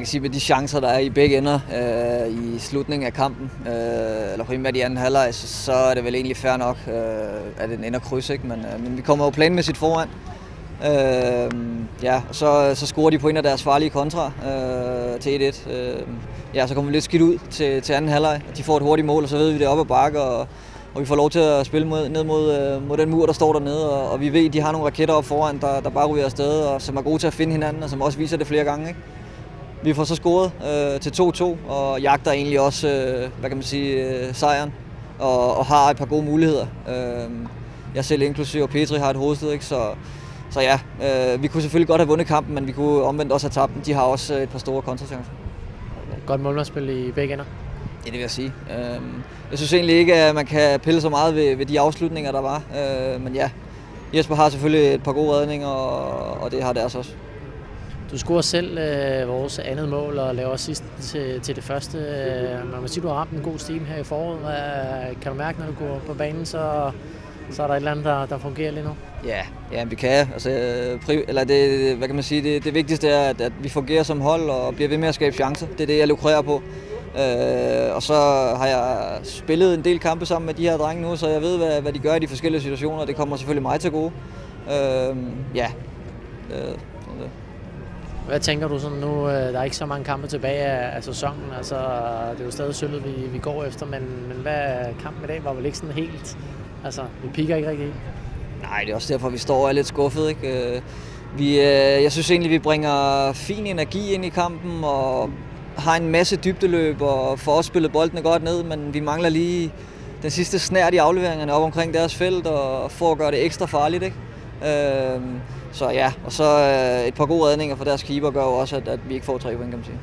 kan sige, med de chancer, der er i begge ender i slutningen af kampen, eller primært i anden halvleg, så er det vel egentlig fair nok, at den ender kryds, ikke? Men vi kommer jo planmæssigt foran. Ja, og så scorer de på en af deres farlige kontra til 1-1. Ja, så kommer vi lidt skidt ud til anden halvleg. De får et hurtigt mål, og så ved vi, det er op ad bakke, og vi får lov til at spille ned mod den mur, der står dernede, og vi ved, at de har nogle raketter op foran, der bare ryger afsted, og som er gode til at finde hinanden, og som også viser det flere gange, ikke? Vi får så scoret til 2-2, og jagter egentlig også, hvad kan man sige, sejren, og har et par gode muligheder. Jeg selv inklusive, og Petri har et hovedstød, ikke? Så ja, vi kunne selvfølgelig godt have vundet kampen, men vi kunne omvendt også have tabt den. De har også et par store kontrachancer. Godt målmandsspil i begge ender. Ja, det vil jeg sige. Jeg synes egentlig ikke, at man kan pille så meget ved de afslutninger, der var. Men ja, Jesper har selvfølgelig et par gode redninger, og det har deres også. Du scorer selv vores andet mål og laver sidst til det første. Man må sige, du har ramt en god stime her i foråret. Kan du mærke, når du går på banen, så er der et eller andet, der fungerer lige nu? Ja, vi kan. Altså, hvad kan man sige? Det vigtigste er, at vi fungerer som hold og bliver ved med at skabe chancer. Det er det, jeg lukrerer på. Og så har jeg spillet en del kampe sammen med de her drenge nu, så jeg ved, hvad de gør i de forskellige situationer. Det kommer selvfølgelig mig til gode. Hvad tænker du sådan nu? Der er ikke så mange kampe tilbage af sæsonen. Altså, det er jo stadig sølvet, vi går efter, men hvad kampen i dag var vel ikke sådan helt... Altså, vi piker ikke rigtig. Nej, det er også derfor, vi står og er lidt skuffet, ikke? Jeg synes egentlig, vi bringer fin energi ind i kampen og har en masse dybdeløb og får også spillet boldene godt ned, men vi mangler lige den sidste snært i afleveringerne op omkring deres felt og for at gøre det ekstra farligt, ikke? Så ja, og så et par gode redninger fra deres keeper gør jo også, at vi ikke får 3 point, kan man sige.